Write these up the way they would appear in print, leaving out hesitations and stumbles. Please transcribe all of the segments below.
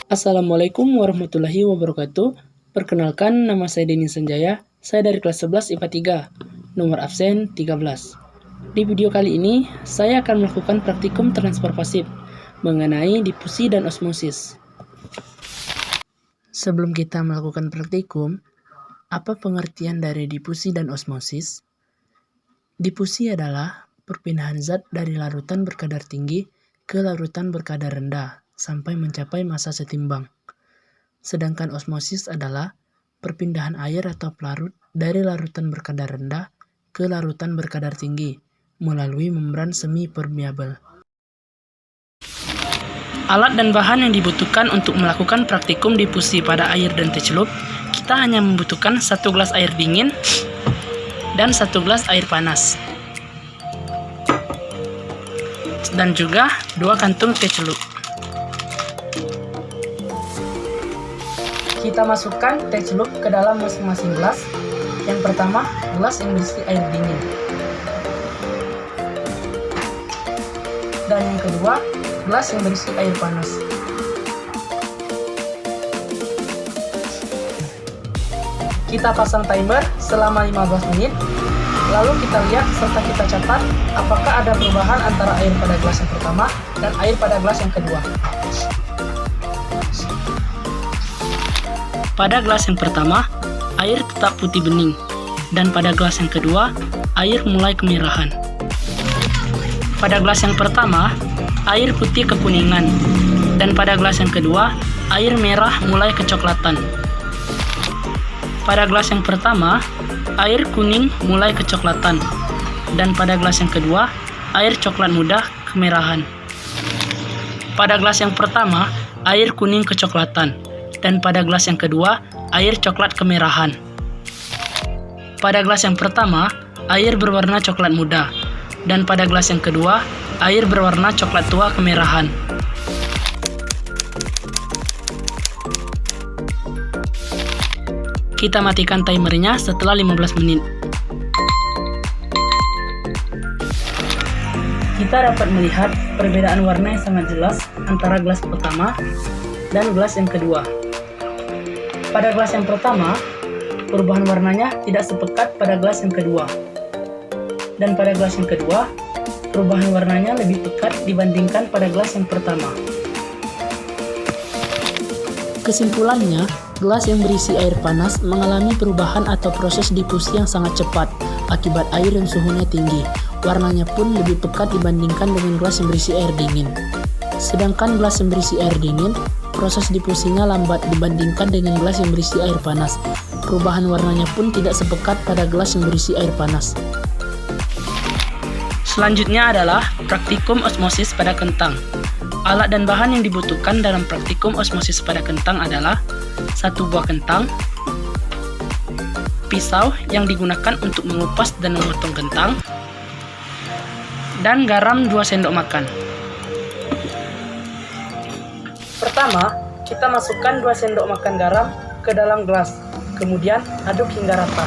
Assalamualaikum warahmatullahi wabarakatuh. Perkenalkan, nama saya Denny Sanjaya. Saya dari kelas 11 IPA 3, nomor absen 13. Di video kali ini, saya akan melakukan praktikum transfer pasif mengenai difusi dan osmosis. Sebelum kita melakukan praktikum, apa pengertian dari difusi dan osmosis? Difusi adalah perpindahan zat dari larutan berkadar tinggi ke larutan berkadar rendah sampai mencapai massa setimbang. Sedangkan osmosis adalah perpindahan air atau pelarut dari larutan berkadar rendah ke larutan berkadar tinggi melalui membran semi permeabel. Alat dan bahan yang dibutuhkan untuk melakukan praktikum difusi pada air dan teh celup, kita hanya membutuhkan 1 gelas air dingin dan 1 gelas air panas. Dan juga 2 kantung teh celup. Kita masukkan teh celup ke dalam masing-masing gelas. Yang pertama, gelas yang berisi air dingin. Dan yang kedua, gelas yang berisi air panas. Kita pasang timer selama 15 menit. Lalu kita lihat serta kita catat apakah ada perubahan antara air pada gelas yang pertama dan air pada gelas yang kedua. Pada gelas yang pertama, air tetap putih bening, dan pada gelas yang kedua, air mulai kemerahan. Pada gelas yang pertama, air putih kekuningan, dan pada gelas yang kedua, air merah mulai kecoklatan. Pada gelas yang pertama, air kuning mulai kecoklatan, dan pada gelas yang kedua, air coklat muda kemerahan. Pada gelas yang pertama, air kuning kecoklatan, dan pada gelas yang kedua, air coklat kemerahan. Pada gelas yang pertama, air berwarna coklat muda, dan pada gelas yang kedua, air berwarna coklat tua kemerahan. Kita matikan timernya setelah 15 menit. Kita dapat melihat perbedaan warna yang sangat jelas antara gelas pertama dan gelas yang kedua. Pada gelas yang pertama, perubahan warnanya tidak sepekat pada gelas yang kedua. Dan pada gelas yang kedua, perubahan warnanya lebih pekat dibandingkan pada gelas yang pertama. Kesimpulannya, gelas yang berisi air panas mengalami perubahan atau proses difusi yang sangat cepat akibat air yang suhunya tinggi. Warnanya pun lebih pekat dibandingkan dengan gelas yang berisi air dingin. Sedangkan gelas yang berisi air dingin, proses difusinya lambat dibandingkan dengan gelas yang berisi air panas. Perubahan warnanya pun tidak sepekat pada gelas yang berisi air panas. Selanjutnya adalah praktikum osmosis pada kentang. Alat dan bahan yang dibutuhkan dalam praktikum osmosis pada kentang adalah 1 buah kentang, pisau yang digunakan untuk mengupas dan memotong kentang, dan garam 2 sendok makan. Pertama, kita masukkan 2 sendok makan garam ke dalam gelas, kemudian aduk hingga rata.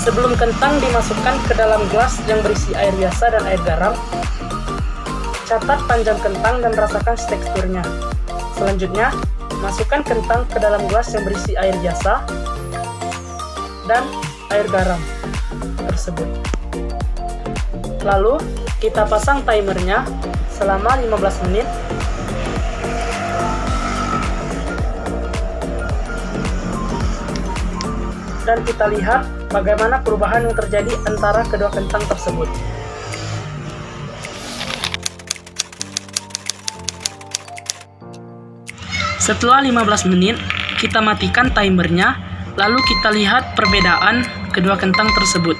Sebelum kentang dimasukkan ke dalam gelas yang berisi air biasa dan air garam, catat panjang kentang dan rasakan teksturnya. Selanjutnya, masukkan kentang ke dalam gelas yang berisi air biasa dan air garam tersebut. Lalu, kita pasang timernya selama 15 menit. Dan kita lihat bagaimana perubahan yang terjadi antara kedua kentang tersebut. Setelah 15 menit, kita matikan timernya, lalu kita lihat perbedaan kedua kentang tersebut.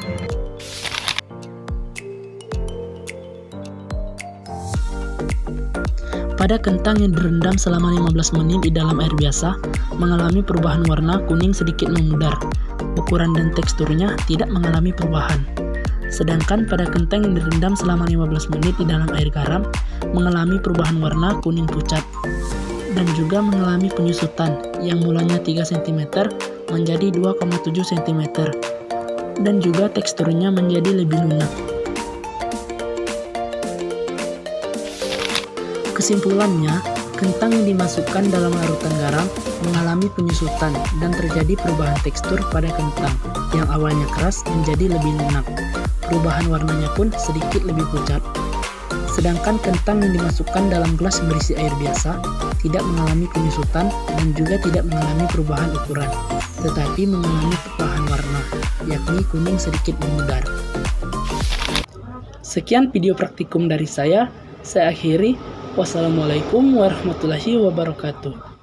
Pada kentang yang direndam selama 15 menit di dalam air biasa, mengalami perubahan warna kuning sedikit memudar. Ukuran dan teksturnya tidak mengalami perubahan. Sedangkan pada kentang yang direndam selama 15 menit di dalam air garam, mengalami perubahan warna kuning pucat. Dan juga mengalami penyusutan yang mulanya 3 cm menjadi 2,7 cm. Dan juga teksturnya menjadi lebih lunak. Kesimpulannya, kentang yang dimasukkan dalam larutan garam mengalami penyusutan dan terjadi perubahan tekstur pada kentang yang awalnya keras menjadi lebih lunak. Perubahan warnanya pun sedikit lebih pucat. Sedangkan kentang yang dimasukkan dalam gelas berisi air biasa tidak mengalami penyusutan dan juga tidak mengalami perubahan ukuran, tetapi mengalami perubahan warna, yakni kuning sedikit memudar. Sekian video praktikum dari saya akhiri. Wassalamualaikum warahmatullahi wabarakatuh.